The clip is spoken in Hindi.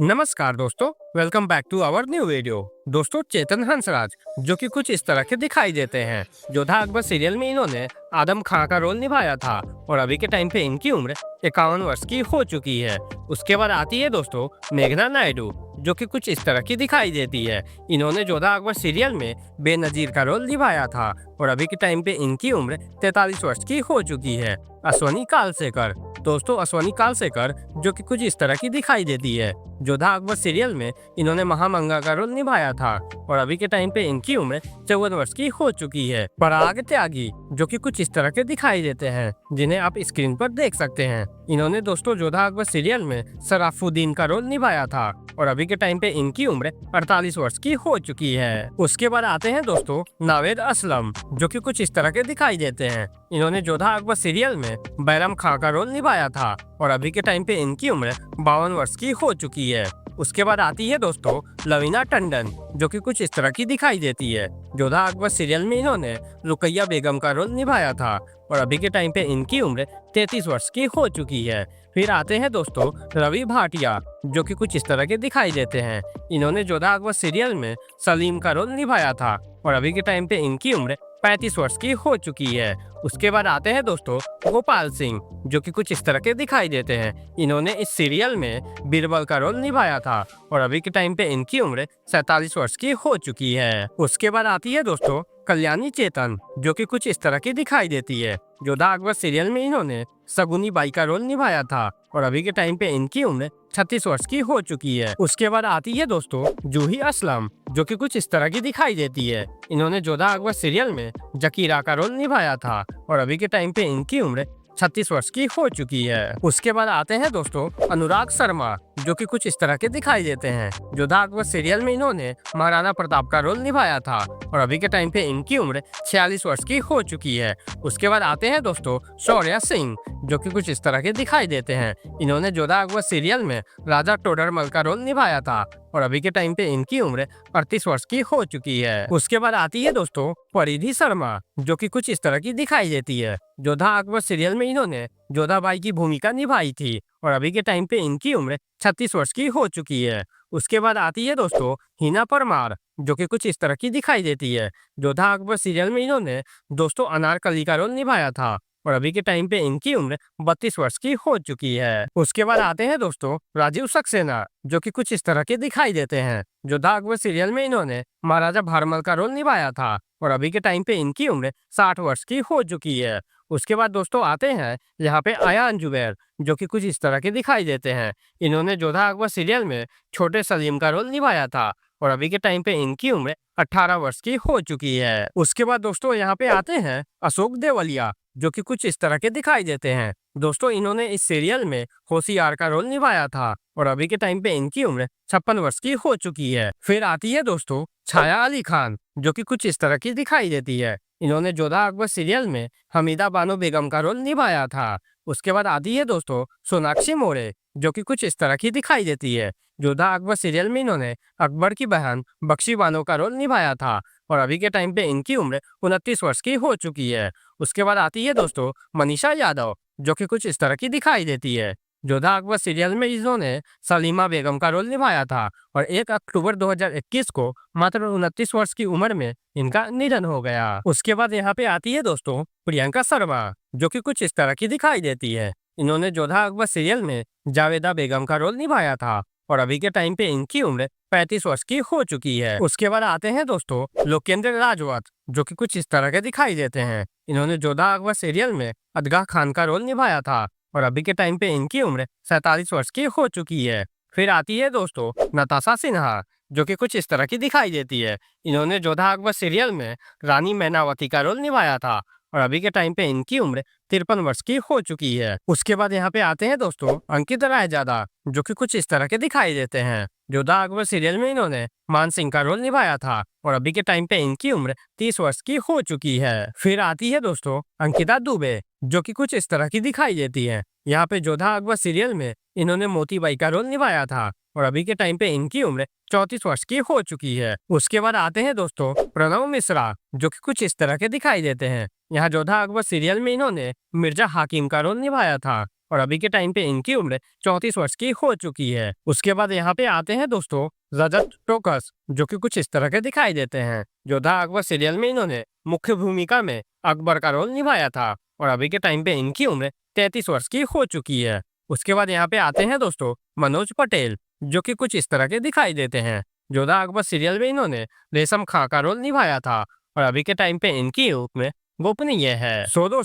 नमस्कार दोस्तों, welcome back to our new video. दोस्तों, चेतन हंसराज जो कि कुछ इस तरह के दिखाई देते हैं। जोधा अकबर सीरियल में इन्होंने आदम खां का रोल निभाया था और अभी के टाइम पे इनकी उम्र 51 वर्ष की हो चुकी है। उसके बाद आती है दोस्तों मेघना नायडू, जो कि कुछ इस तरह की दिखाई देती है। इन्होंने जोधा अकबर सीरियल में बेनजीर का रोल निभाया था और अभी के टाइम पे इनकी उम्र 43 वर्ष की हो चुकी है। अश्वनी कालसेकर, दोस्तों अश्वनी कालसेकर जो कि कुछ इस तरह की दिखाई देती है। जोधा अकबर सीरियल में इन्होंने महामंगा का रोल निभाया था और अभी के टाइम पे इनकी उम्र 54 वर्ष की हो चुकी है। पराग त्यागी जो कि कुछ इस तरह के दिखाई देते हैं, जिन्हें आप स्क्रीन पर देख सकते हैं। इन्होंने दोस्तों जोधा अकबर सीरियल में सराफुद्दीन का रोल निभाया था और अभी के टाइम पे इनकी उम्र 48 वर्ष की हो चुकी है। उसके बाद आते हैं दोस्तों नावेद असलम, जो कि कुछ इस तरह के दिखाई देते हैं। इन्होंने जोधा अकबर सीरियल में बैरम खां का रोल निभाया था और अभी के टाइम पे इनकी उम्र 52 वर्ष की हो चुकी है। उसके बाद आती है दोस्तों लवीना टंडन, जो कि कुछ इस तरह की दिखाई देती है। जोधा अकबर सीरियल में इन्होंने रुकैया बेगम का रोल निभाया था और अभी के टाइम पे इनकी उम्र 33 वर्ष की हो चुकी है। फिर आते हैं दोस्तों रवि भाटिया, जो कि कुछ इस तरह के दिखाई देते हैं। इन्होंने जोधा अकबर सीरियल में सलीम का रोल निभाया था और अभी के टाइम पे इनकी उम्र 35 वर्ष की हो चुकी है। उसके बाद आते हैं दोस्तों गोपाल सिंह, जो कि कुछ इस तरह के दिखाई देते हैं। इन्होंने इस सीरियल में बीरबल का रोल निभाया था और अभी के टाइम पे इनकी उम्र 47 वर्ष की हो चुकी है। उसके बाद आती है दोस्तों कल्याणी चेतन, जो कि कुछ इस तरह की दिखाई देती है। जोधा अकबर सीरियल में इन्होंने सगुनी बाई का रोल निभाया था और अभी के टाइम पे इनकी उम्र 36 वर्ष की हो चुकी है। उसके बाद आती है दोस्तों जूही असलम, जो कि कुछ इस तरह की दिखाई देती है। इन्होंने जोधा अकबर सीरियल में जकीरा का रोल निभाया था और अभी के टाइम पे इनकी उम्र 36 वर्ष की हो चुकी है। उसके बाद आते हैं दोस्तों अनुराग शर्मा, जो कि कुछ इस तरह के दिखाई देते हैं। जोधा अकबर सीरियल में इन्होंने महाराणा प्रताप का रोल निभाया था और अभी के टाइम पे इनकी उम्र 46 वर्ष की हो चुकी है। उसके बाद आते हैं दोस्तों शौर्या सिंह, जो कि कुछ इस तरह के दिखाई देते हैं। इन्होंने जोधा अकबर सीरियल में राजा टोडरमल का रोल निभाया था और अभी के टाइम पे इनकी उम्र 38 वर्ष की हो चुकी है। उसके बाद आती है दोस्तों परिधि शर्मा, जो कि कुछ इस तरह की दिखाई देती है। जोधा अकबर सीरियल में इन्होंने जोधाबाई की भूमिका निभाई थी और अभी के टाइम पे इनकी उम्र 36 वर्ष की हो चुकी है। उसके बाद आती है दोस्तों हिना परमार, जो कि कुछ इस तरह की दिखाई देती है। जोधा अकबर सीरियल में इन्होंने दोस्तों अनारकली का रोल निभाया था और अभी के टाइम पे इनकी उम्र 32 वर्ष की हो चुकी है। उसके बाद आते हैं दोस्तों राजीव सक्सेना, जो कि कुछ इस तरह के दिखाई देते हैं। जोधा अकबर सीरियल में इन्होंने महाराजा भारमल का रोल निभाया था और अभी के टाइम पे इनकी उम्र 60 वर्ष की हो चुकी है। उसके बाद दोस्तों आते हैं यहाँ पे अयान जुबैर, जो कि कुछ इस तरह के दिखाई देते हैं। इन्होंने जोधा अकबर सीरियल में छोटे सलीम का रोल निभाया था और अभी के टाइम पे इनकी उम्र 18 वर्ष की हो चुकी है। उसके बाद दोस्तों यहाँ पे आते हैं अशोक देवलिया, जो कि कुछ इस तरह के दिखाई देते हैं। दोस्तों इन्होंने इस सीरियल में होशियार का रोल निभाया था और अभी के टाइम पे इनकी उम्र 56 वर्ष की हो चुकी है। फिर आती है दोस्तों छाया अली खान, जो कि कुछ इस तरह की दिखाई देती है। इन्होंने जोधा अकबर सीरियल में हमीदा बानो बेगम का रोल निभाया था। उसके बाद आती है दोस्तों सोनाक्षी मोरे, जो कि कुछ इस तरह की दिखाई देती है। जोधा अकबर सीरियल में इन्होंने अकबर की बहन बख्शी बानो का रोल निभाया था और अभी के टाइम पे इनकी उम्र 29 वर्ष की हो चुकी है। उसके बाद आती है दोस्तों मनीषा यादव, जो कि कुछ इस तरह की दिखाई देती है। जोधा अकबर सीरियल में इन्होंने सलीमा बेगम का रोल निभाया था और 1 अक्टूबर 2021 को मात्र 29 वर्ष की उम्र में इनका निधन हो गया। उसके बाद यहाँ पे आती है दोस्तों प्रियंका शर्मा, जो कि कुछ इस तरह की दिखाई देती है। इन्होंने जोधा अकबर सीरियल में जावेदा बेगम का रोल निभाया था और अभी के टाइम पे इनकी उम्र 35 वर्ष की हो चुकी है। उसके बाद आते हैं दोस्तों लोकेंद्र राजवत, जो कि कुछ इस तरह के दिखाई देते हैं। इन्होंने जोधा अकबर सीरियल में अदगा खान का रोल निभाया था और अभी के टाइम पे इनकी उम्र 47 वर्ष की हो चुकी है। फिर आती है दोस्तों नताशा सिन्हा, जो कि कुछ इस तरह की दिखाई देती है। इन्होंने जोधा अकबर सीरियल में रानी मैनावती का रोल निभाया था और अभी के टाइम पे इनकी उम्र 53 वर्ष की हो चुकी है। उसके बाद यहाँ पे आते हैं दोस्तों अंकित रायजादा, जो कि कुछ इस तरह के दिखाई देते हैं। जोधा अकबर सीरियल में इन्होंने मान सिंह का रोल निभाया था और अभी के टाइम पे इनकी उम्र 30 वर्ष की हो चुकी है। फिर आती है दोस्तों अंकिता दुबे, जो कि कुछ इस तरह की दिखाई देती है। यहाँ पे जोधा अकबर सीरियल में इन्होंने मोतीबाई का रोल निभाया था और अभी के टाइम पे इनकी उम्र 34 वर्ष की हो चुकी है। उसके बाद आते हैं दोस्तों प्रणव मिश्रा, जो कि कुछ इस तरह के दिखाई देते हैं। यहाँ जोधा अकबर सीरियल में इन्होंने मिर्जा हाकिम का रोल निभाया था और अभी के टाइम पे इनकी उम्र 34 वर्ष की हो चुकी है। उसके बाद यहाँ पे आते हैं दोस्तों रजत टोकस, जो कि कुछ इस तरह के दिखाई देते हैं। जोधा अकबर सीरियल में इन्होंने मुख्य भूमिका में अकबर का रोल निभाया था और अभी के टाइम पे इनकी उम्र 33 वर्ष की हो चुकी है। उसके बाद यहाँ पे आते हैं दोस्तों मनोज पटेल, जो कि कुछ इस तरह के दिखाई देते हैं। जोधा अकबर सीरियल में इन्होंने रेशम खां का रोल निभाया था और अभी के टाइम पे इनकी उम्र गोपनीय है। सो दोस्तों